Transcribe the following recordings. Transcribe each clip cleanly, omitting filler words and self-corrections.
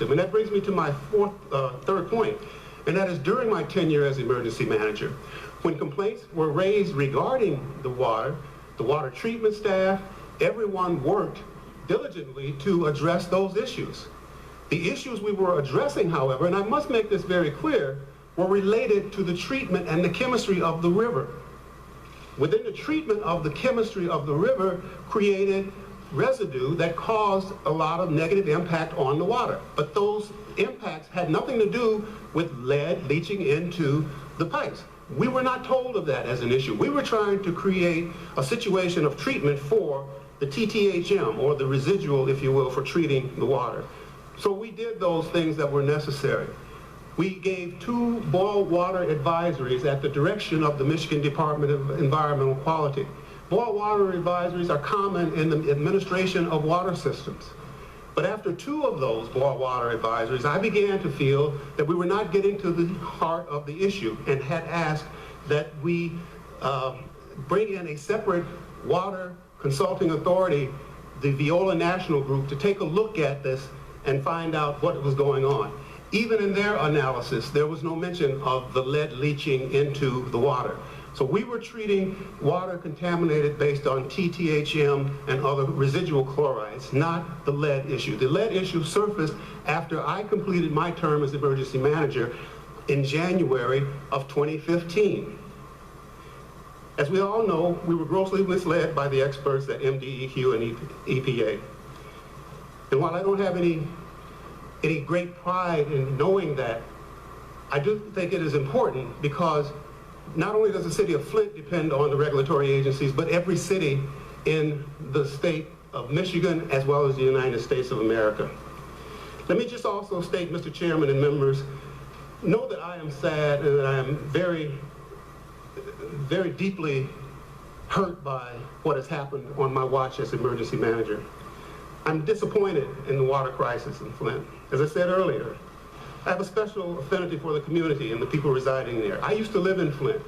And that brings me to my third point, and that is during my tenure as emergency manager, when complaints were raised regarding the water treatment staff, everyone worked diligently to address those issues. The issues we were addressing, however, and I must make this very clear, were related to the treatment and the chemistry of the river. Within the treatment of the chemistry of the river created residue that caused a lot of negative impact on the water. But those impacts had nothing to do with lead leaching into the pipes. We were not told of that as an issue. We were trying to create a situation of treatment for the TTHM, or the residual, if you will, for treating the water. So we did those things that were necessary. We gave 2 boil water advisories at the direction of the Michigan Department of Environmental Quality. Boil water advisories are common in the administration of water systems. But after 2 of those boil water advisories, I began to feel that we were not getting to the heart of the issue, and had asked that we bring in a separate water consulting authority, the Viola National Group, to take a look at this and find out what was going on. Even in their analysis, there was no mention of the lead leaching into the water. So we were treating water contaminated based on TTHM and other residual chlorides, not the lead issue. The lead issue surfaced after I completed my term as emergency manager in January of 2015. As we all know, we were grossly misled by the experts at MDEQ and EPA. And while I don't have any great pride in knowing that, I do think it is important, because not only does the city of Flint depend on the regulatory agencies, but every city in the state of Michigan, as well as the United States of America. Let me just also state, Mr. Chairman and members, know that I am sad and that I am very, very deeply hurt by what has happened on my watch as emergency manager. I'm disappointed in the water crisis in Flint. As I said earlier, I have a special affinity for the community and the people residing there. I used to live in Flint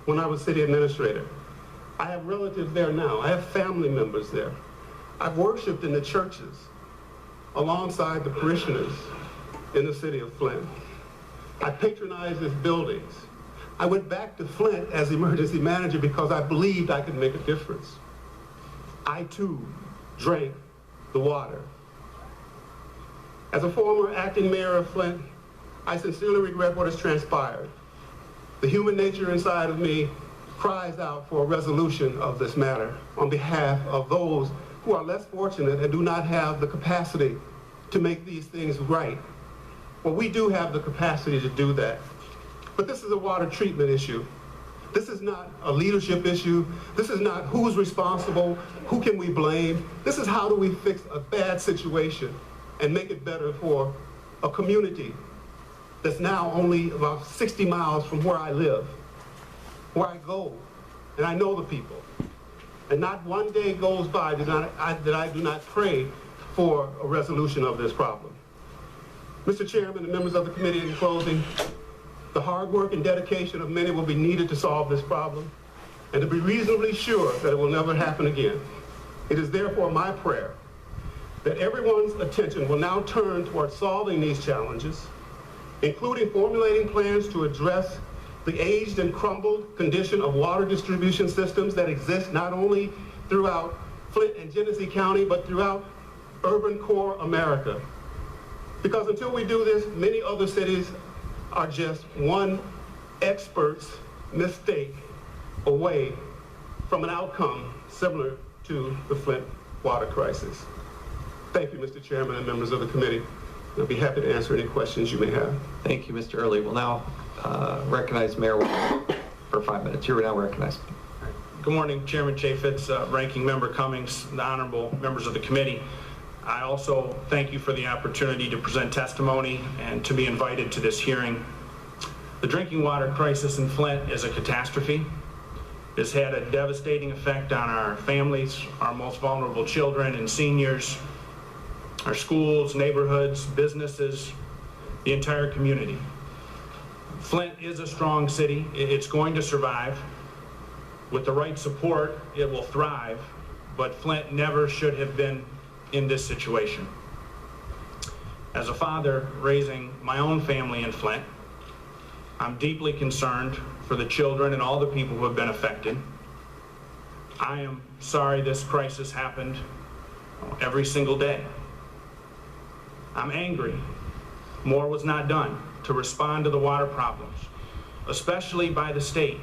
when I was city administrator. I have relatives there now. I have family members there. I've worshiped in the churches alongside the parishioners in the city of Flint. I patronized its buildings. I went back to Flint as emergency manager because I believed I could make a difference. I too drank the water. As a former acting mayor of Flint, I sincerely regret what has transpired. The human nature inside of me cries out for a resolution of this matter on behalf of those who are less fortunate and do not have the capacity to make these things right. Well, we do have the capacity to do that. But this is a water treatment issue. This is not a leadership issue. This is not who's responsible, who can we blame. This is how do we fix a bad situation and make it better for a community that's now only about 60 miles from where I live, where I go, and I know the people. And not one day goes by that I do not pray for a resolution of this problem. Mr. Chairman and members of the committee, in closing, the hard work and dedication of many will be needed to solve this problem, and to be reasonably sure that it will never happen again. It is therefore my prayer that everyone's attention will now turn towards solving these challenges, including formulating plans to address the aged and crumbled condition of water distribution systems that exist not only throughout Flint and Genesee County, but throughout urban core America. Because until we do this, many other cities are just one expert's mistake away from an outcome similar to the Flint water crisis. Thank you, Mr. Chairman and members of the committee. I'll be happy to answer any questions you may have. Thank you, Mr. Early. We'll now recognize Mayor Walker for 5 minutes. You're now recognized. Good morning, Chairman Chaffetz, Ranking Member Cummings, the honorable members of the committee. I also thank you for the opportunity to present testimony and to be invited to this hearing. The drinking water crisis in Flint is a catastrophe. It's had a devastating effect on our families, our most vulnerable children and seniors, our schools, neighborhoods, businesses, the entire community. Flint is a strong city. It's going to survive. With the right support, it will thrive, but Flint never should have been in this situation. As a father raising my own family in Flint, I'm deeply concerned for the children and all the people who have been affected. I am sorry this crisis happened every single day. I'm angry more was not done to respond to the water problems, especially by the state,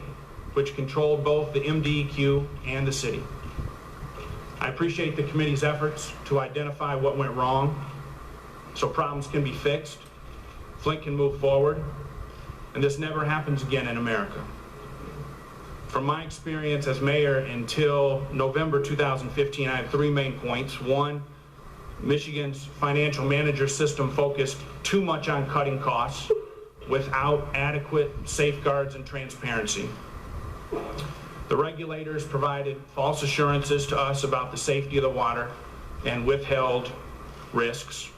which controlled both the MDEQ and the city. I appreciate the committee's efforts to identify what went wrong so problems can be fixed, Flint can move forward, and this never happens again in America. From my experience as mayor until November 2015, I have three main points. One, Michigan's financial manager system focused too much on cutting costs without adequate safeguards and transparency. The regulators provided false assurances to us about the safety of the water and withheld risks.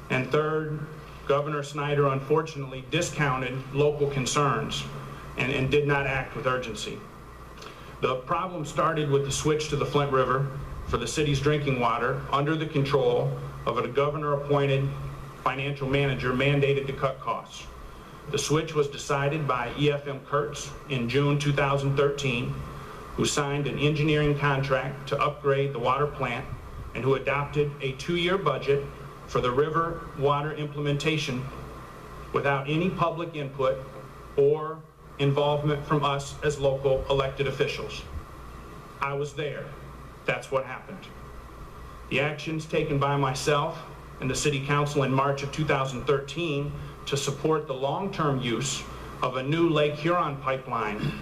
And third, Governor Snyder unfortunately discounted local concerns and did not act with urgency. The problem started with the switch to the Flint River for the city's drinking water under the control of a governor-appointed financial manager mandated to cut costs. The switch was decided by EFM Kurtz in June 2013, who signed an engineering contract to upgrade the water plant and who adopted a 2-year budget for the river water implementation without any public input or involvement from us as local elected officials. I was there. That's what happened. The actions taken by myself and the City Council in March of 2013 to support the long-term use of a new Lake Huron pipeline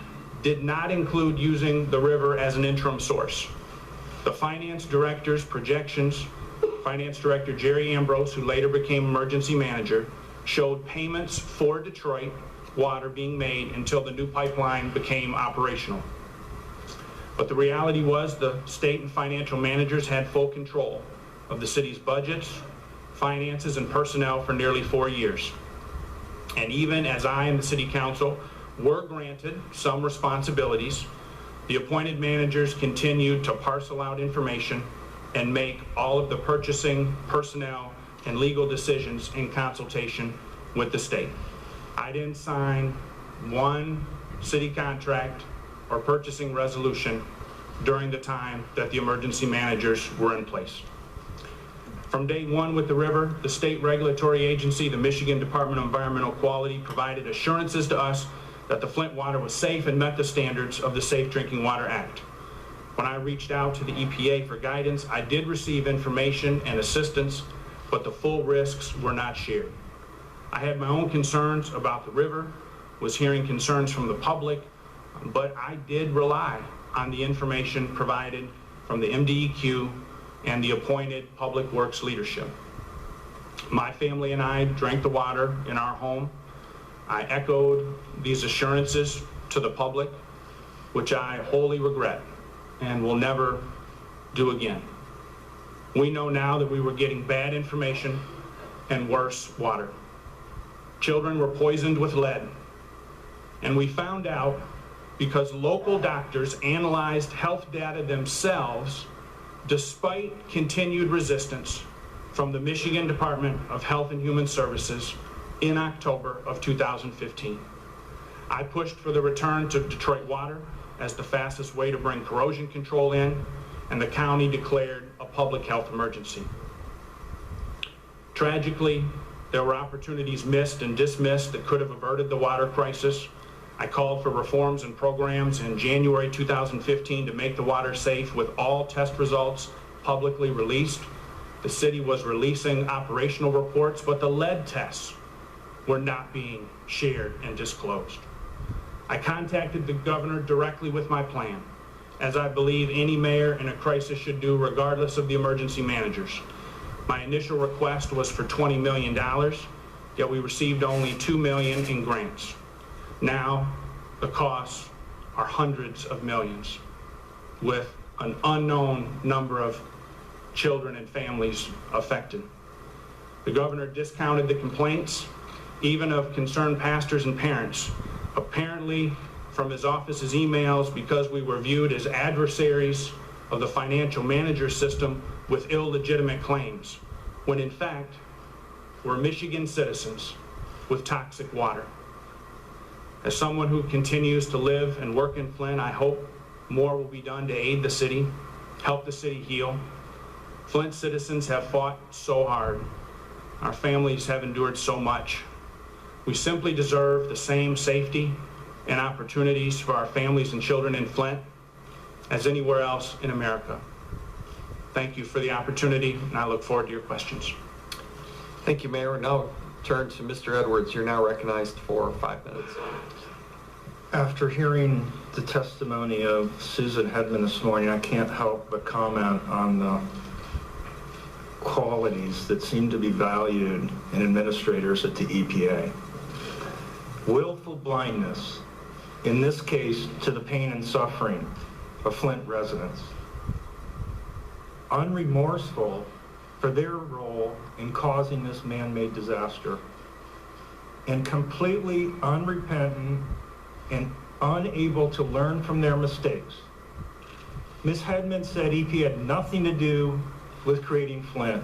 did not include using the river as an interim source. The finance director's projections, Finance Director Jerry Ambrose, who later became emergency manager, showed payments for Detroit water being made until the new pipeline became operational. But the reality was the state and financial managers had full control of the city's budgets, finances, and personnel for nearly 4 years. And even as I and the City Council were granted some responsibilities, the appointed managers continued to parcel out information and make all of the purchasing, personnel, and legal decisions in consultation with the state. I didn't sign one city contract or purchasing resolution during the time that the emergency managers were in place. From day one with the river, the state regulatory agency, the Michigan Department of Environmental Quality, provided assurances to us that the Flint water was safe and met the standards of the Safe Drinking Water Act. When I reached out to the EPA for guidance, I did receive information and assistance, but the full risks were not shared. I had my own concerns about the river, was hearing concerns from the public, but I did rely on the information provided from the MDEQ and the appointed Public Works leadership. My family and I drank the water in our home. I echoed these assurances to the public, which I wholly regret and will never do again. We know now that we were getting bad information and worse water. Children were poisoned with lead, and we found out because local doctors analyzed health data themselves despite continued resistance from the Michigan Department of Health and Human Services in October of 2015. I pushed for the return to Detroit water as the fastest way to bring corrosion control in, and the county declared a public health emergency. Tragically, there were opportunities missed and dismissed that could have averted the water crisis. I called for reforms and programs in January 2015 to make the water safe with all test results publicly released. The city was releasing operational reports, but the lead tests were not being shared and disclosed. I contacted the governor directly with my plan, as I believe any mayor in a crisis should do regardless of the emergency managers. My initial request was for $20 million, yet we received only $2 million in grants. Now, the costs are hundreds of millions, with an unknown number of children and families affected. The governor discounted the complaints, even of concerned pastors and parents, apparently from his office's emails, because we were viewed as adversaries of the financial manager system with illegitimate claims, when in fact, were Michigan citizens with toxic water. As someone who continues to live and work in Flint, I hope more will be done to aid the city, help the city heal. Flint citizens have fought so hard. Our families have endured so much. We simply deserve the same safety and opportunities for our families and children in Flint as anywhere else in America. Thank you for the opportunity, and I look forward to your questions. Thank you, Mayor. Now turn to Mr. Edwards. You're now recognized for 5 minutes. After hearing the testimony of Susan Hedman this morning, I can't help but comment on the qualities that seem to be valued in administrators at the EPA. Willful blindness, in this case, to the pain and suffering of Flint residents. Unremorseful for their role in causing this man-made disaster. And completely unrepentant and unable to learn from their mistakes. Ms. Hedman said EPA had nothing to do with creating Flint.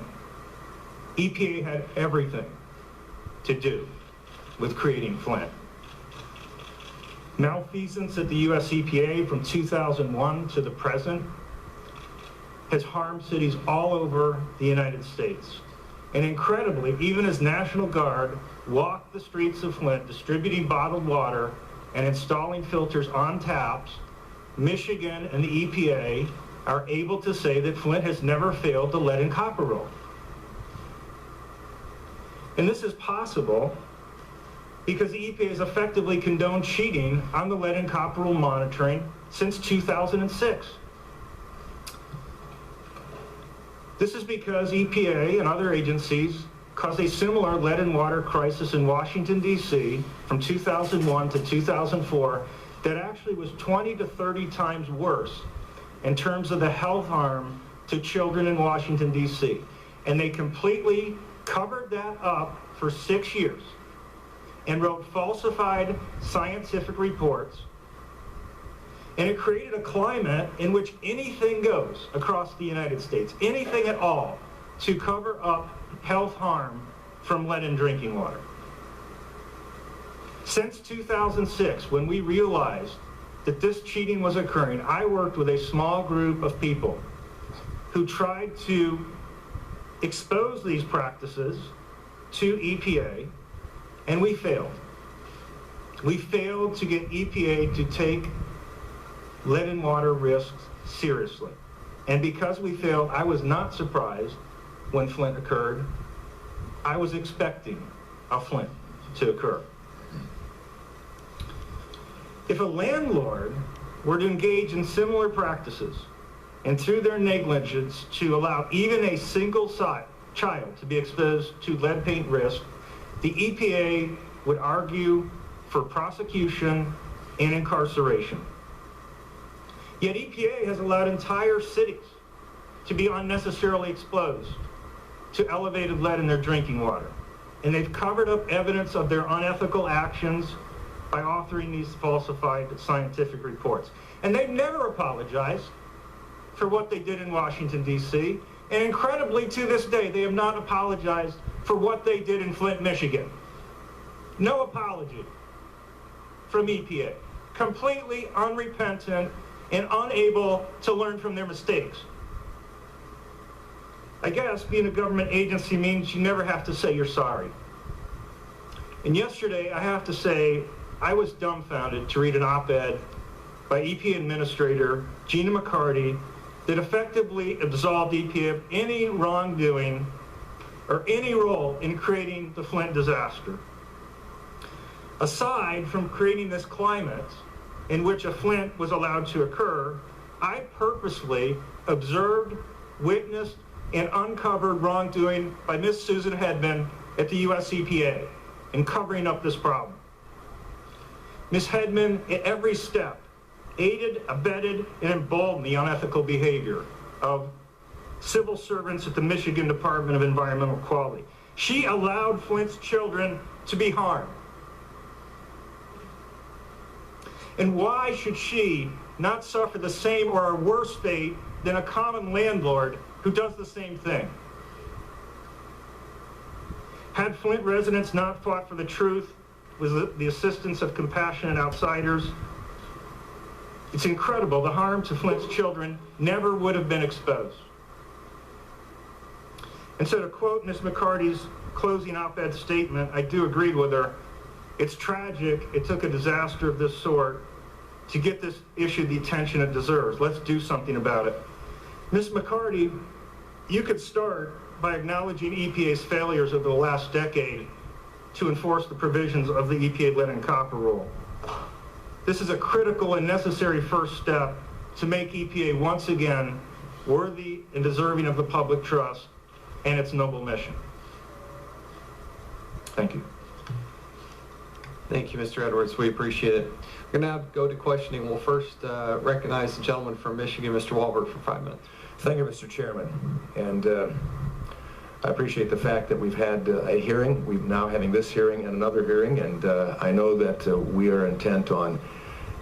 EPA had everything to do with creating Flint. Malfeasance at the US EPA from 2001 to the present has harmed cities all over the United States. And incredibly, even as National Guard walked the streets of Flint distributing bottled water and installing filters on taps, Michigan and the EPA are able to say that Flint has never failed the lead and copper rule. And this is possible because the EPA has effectively condoned cheating on the lead and copper rule monitoring since 2006. This is because EPA and other agencies caused a similar lead and water crisis in Washington, D.C. from 2001 to 2004 that actually was 20 to 30 times worse in terms of the health harm to children in Washington, D.C. And they completely covered that up for 6 years and wrote falsified scientific reports. And it created a climate in which anything goes across the United States, anything at all, to cover up health harm from lead in drinking water. Since 2006, when we realized that this cheating was occurring, I worked with a small group of people who tried to expose these practices to EPA, and we failed. We failed to get EPA to take lead and water risks seriously. And because we failed, I was not surprised when Flint occurred. I was expecting a Flint to occur. If a landlord were to engage in similar practices and through their negligence to allow even a single child to be exposed to lead paint risk, the EPA would argue for prosecution and incarceration. Yet EPA has allowed entire cities to be unnecessarily exposed to elevated lead in their drinking water. And they've covered up evidence of their unethical actions by authoring these falsified scientific reports. And they've never apologized for what they did in Washington, D.C. And incredibly, to this day, they have not apologized for what they did in Flint, Michigan. No apology from EPA. Completely unrepentant and unable to learn from their mistakes. I guess being a government agency means you never have to say you're sorry. And yesterday, I have to say, I was dumbfounded to read an op-ed by EPA Administrator Gina McCarty that effectively absolved EPA of any wrongdoing or any role in creating the Flint disaster. Aside from creating this climate in which a Flint was allowed to occur, I purposely observed, witnessed, and uncovered wrongdoing by Ms. Susan Hedman at the US EPA in covering up this problem. Ms. Hedman, at every step, aided, abetted, and emboldened the unethical behavior of civil servants at the Michigan Department of Environmental Quality. She allowed Flint's children to be harmed. And why should she not suffer the same or a worse fate than a common landlord who does the same thing? Had Flint residents not fought for the truth with the assistance of compassionate outsiders, it's incredible the harm to Flint's children never would have been exposed. And so to quote Ms. McCarty's closing op-ed statement, I do agree with her. It's tragic it took a disaster of this sort to get this issue the attention it deserves. Let's do something about it. Ms. McCarty, you could start by acknowledging EPA's failures over the last decade to enforce the provisions of the EPA lead and copper rule. This is a critical and necessary first step to make EPA once again worthy and deserving of the public trust and its noble mission. Thank you. Thank you, Mr. Edwards. We appreciate it. We're going to now go to questioning. We'll first recognize the gentleman from Michigan, Mr. Wahlberg, for 5 minutes. Thank you, Mr. Chairman. And I appreciate the fact that we've had a hearing. We're now having this hearing and another hearing, and I know that we are intent on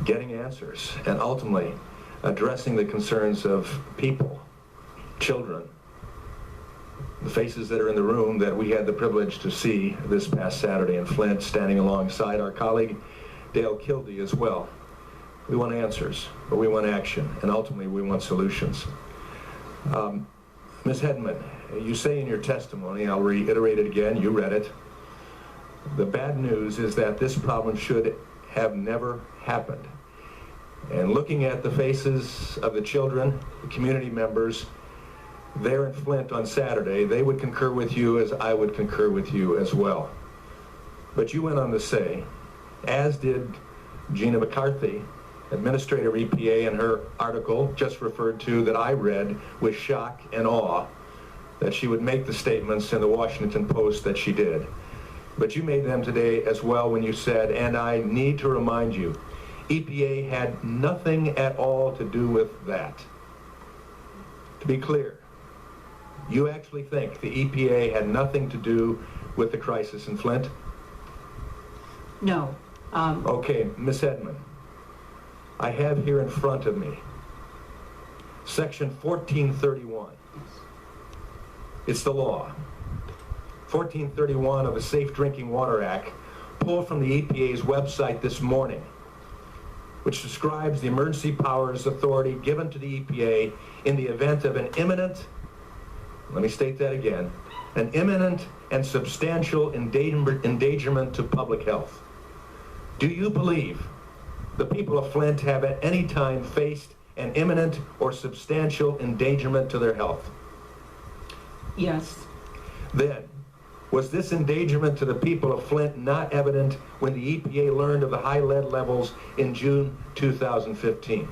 getting answers and ultimately addressing the concerns of people, children, the faces that are in the room that we had the privilege to see this past Saturday in Flint, standing alongside our colleague Dale Kildee as well. We want answers, but we want action, and ultimately we want solutions. Ms. Hedman, you say in your testimony, I'll reiterate it again, you read it, the bad news is that this problem should have never happened. And looking at the faces of the children, the community members, there in Flint on Saturday, they would concur with you as I would concur with you as well. But you went on to say, as did Gina McCarthy, Administrator EPA, in her article just referred to that I read with shock and awe, that she would make the statements in the Washington Post that she did. But you made them today as well when you said, and I need to remind you, EPA had nothing at all to do with that. To be clear, you actually think the EPA had nothing to do with the crisis in Flint? No. Okay, Ms. Hedman, I have here in front of me Section 1431. It's the law. 1431 of the Safe Drinking Water Act, pulled from the EPA's website this morning, which describes the emergency powers authority given to the EPA in the event of an imminent, let me state that again, an imminent and substantial endangerment to public health. Do you believe the people of Flint have at any time faced an imminent or substantial endangerment to their health? Yes. Then, was this endangerment to the people of Flint not evident when the EPA learned of the high lead levels in June 2015?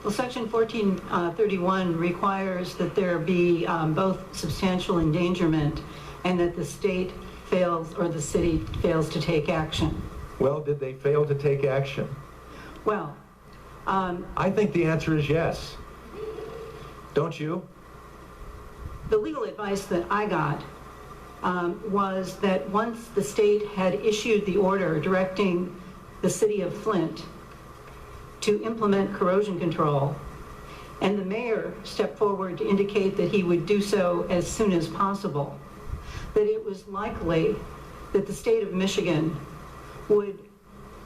Well, Section 1431 requires that there be both substantial endangerment and that the state fails or the city fails to take action. Well, did they fail to take action? Well, I think the answer is yes. Don't you? the legal advice that I got was that once the state had issued the order directing the city of Flint to implement corrosion control, and the mayor stepped forward to indicate that he would do so as soon as possible, that it was likely that the state of Michigan would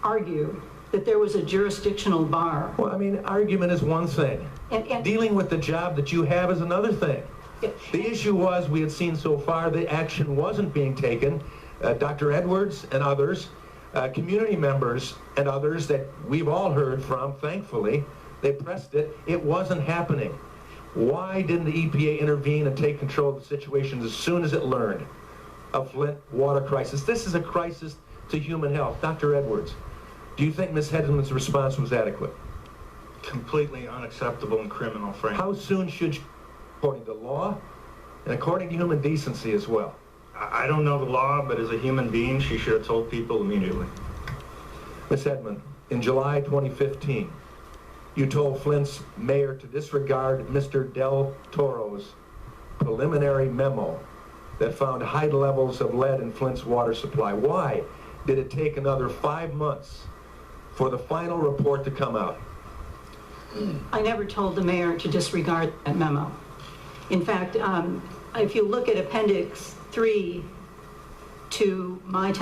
argue that there was a jurisdictional bar. Well, I mean, argument is one thing. And Dealing with the job that you have is another thing. The issue was, we had seen so far, the action wasn't being taken. Dr. Edwards and others, community members and others that we've all heard from, thankfully, they pressed it. It wasn't happening. Why didn't the EPA intervene and take control of the situation as soon as it learned of Flint water crisis? This is a crisis to human health. Dr. Edwards, do you think Ms. Hedman's response was adequate? Completely unacceptable and criminal, frankly. How soon should she, according to law and according to human decency as well? I don't know the law, but as a human being, she should have told people immediately. Ms. Hedman, in July 2015, you told Flint's mayor to disregard Mr. Del Toro's preliminary memo that found high levels of lead in Flint's water supply. Why did it take another 5 months for the final report to come out? I never told the mayor to disregard that memo. In fact, if you look at Appendix 3 to my